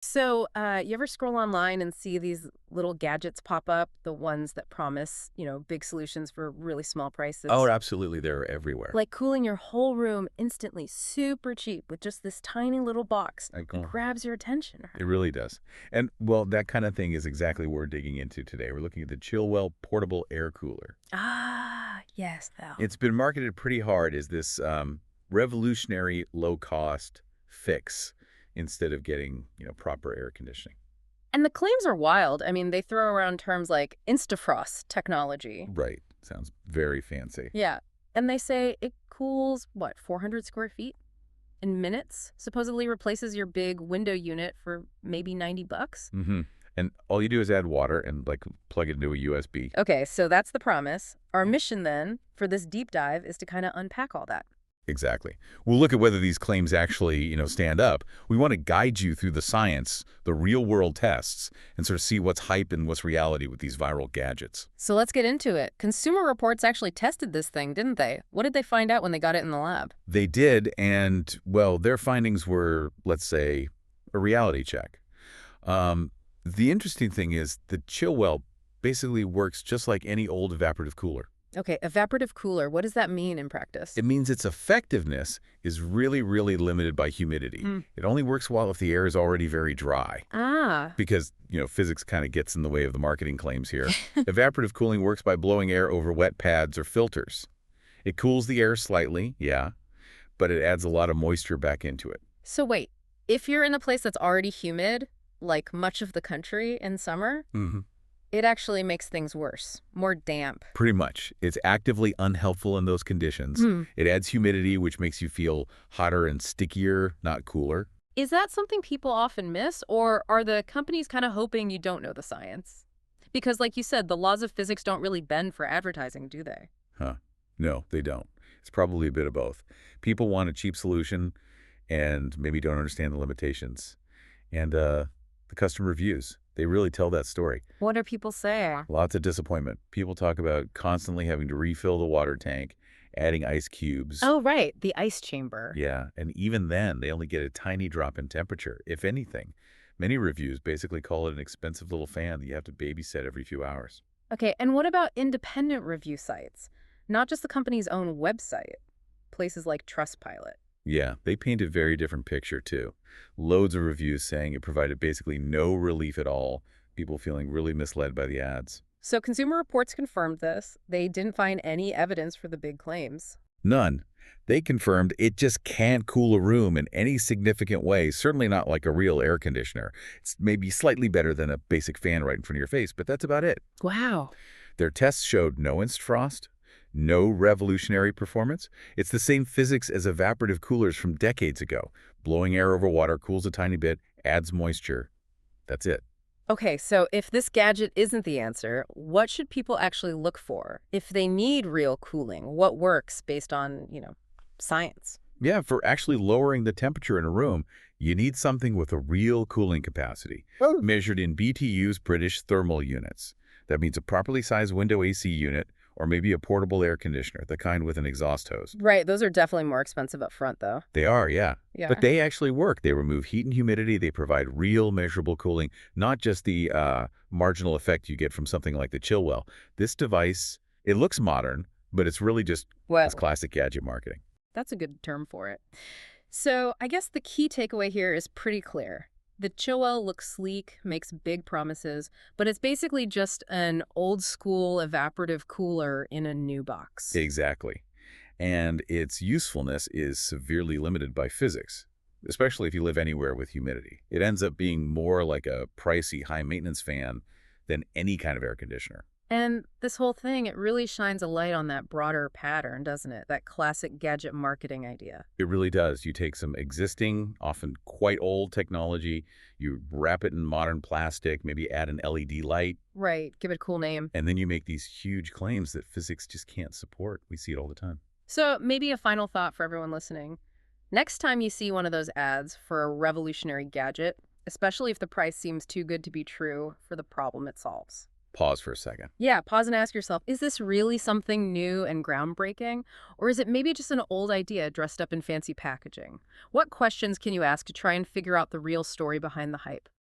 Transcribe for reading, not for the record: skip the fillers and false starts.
So, you ever scroll online and see these little gadgets pop up, the ones that promise, big solutions for really small Oh, prices? absolutely, they're everywhere. Like cooling your whole room instantly, super cheap with just this tiny little box Like, that oh, grabs your attention. it really does. And, well, that kind of thing is exactly what we're digging into today. We're looking at the ChillWell Portable Air Cooler. Ah, yes, though. It's been marketed pretty hard as this revolutionary low-cost fix instead of getting, proper air conditioning. And the claims are wild. I mean, they throw around terms like Instafrost technology. Right. Sounds very fancy. Yeah. And they say it cools, what, 400 square feet in minutes? Supposedly replaces your big window unit for maybe 90 bucks. Mm-hmm. And all you do is add water and, like, plug it into a USB. Okay, so that's the promise. Our mission then for this deep dive is to kind of unpack all that. Exactly. We'll look at whether these claims actually, stand up. We want to guide you through the science, the real-world tests, and sort of see what's hype and what's reality with these viral gadgets. So let's get into it. Consumer Reports actually tested this thing, didn't they? What did they find out when they got it in the lab? They did, and, well, their findings were, let's say, a reality check. The interesting thing is the ChillWell basically works just like any old evaporative cooler. Okay, evaporative cooler. What does that mean in practice? It means its effectiveness is really, really limited by humidity. Hmm. It only works well if the air is already very dry. Ah, Because, physics kind of gets in the way of the marketing claims here. Evaporative cooling works by blowing air over wet pads or filters. It cools the air slightly, yeah, but it adds a lot of moisture back into it. so wait. If you're in a place that's already humid, like much of the country in summer, Hmm. it actually makes things worse, more damp. Pretty much. It's actively unhelpful in those conditions. Hmm. It adds humidity, which makes you feel hotter and stickier, not cooler. Is that something people often miss, or are the companies kind of hoping you don't know the science? Because, like you said, the laws of physics don't really bend for advertising, do they? Huh. No, they don't. It's probably a bit of both. People want a cheap solution and maybe don't understand the limitations. And the customer reviews, they really tell that story. What do people say? Lots of disappointment. People talk about constantly having to refill the water tank, adding ice cubes. Oh, right, the ice chamber. Yeah, and even then, they only get a tiny drop in temperature, if anything. Many reviews basically call it an expensive little fan that you have to babysit every few hours. Okay, and what about independent review sites? Not just the company's own website, places like Trustpilot. Yeah, they paint a very different picture, too. Loads of reviews saying it provided basically no relief at all, people feeling really misled by the ads. So Consumer Reports confirmed this. They didn't find any evidence for the big claims. None. They confirmed it just can't cool a room in any significant way, certainly not like a real air conditioner. It's maybe slightly better than a basic fan right in front of your face, but that's about it. Wow. Their tests showed no inst frost, no revolutionary performance. It's the same physics as evaporative coolers from decades ago. Blowing air over water cools a tiny bit, adds moisture. That's it. Okay, so if this gadget isn't the answer, what should people actually look for? If they need real cooling, what works based on, science? Yeah, for actually lowering the temperature in a room, you need something with a real cooling capacity, measured in BTUs, British thermal units. That means a properly sized window AC unit, or maybe a portable air conditioner, the kind with an exhaust hose. Right, those are definitely more expensive up front, though. They are, yeah. But Yeah. they actually work. They remove heat and humidity. They provide real measurable cooling, not just the marginal effect you get from something like the ChillWell. This device, it looks modern, but it's really just Well, this classic gadget marketing. that's a good term for it. So I guess the key takeaway here is pretty clear. The ChillWell looks sleek, makes big promises, but it's basically just an old school evaporative cooler in a new box. Exactly. And its usefulness is severely limited by physics, especially if you live anywhere with humidity. It ends up being more like a pricey, high-maintenance fan than any kind of air conditioner. And this whole thing, it really shines a light on that broader pattern, doesn't it? That classic gadget marketing idea. It really does. You take some existing, often quite old technology, you wrap it in modern plastic, maybe add an LED light, Right, give it a cool name. and then you make these huge claims that physics just can't support. We see it all the time. So maybe a final thought for everyone listening. Next time you see one of those ads for a revolutionary gadget, especially if the price seems too good to be true for the problem it solves, Pause for a second. Yeah, pause and ask yourself, is this really something new and groundbreaking? Or is it maybe just an old idea dressed up in fancy packaging? What questions can you ask to try and figure out the real story behind the hype?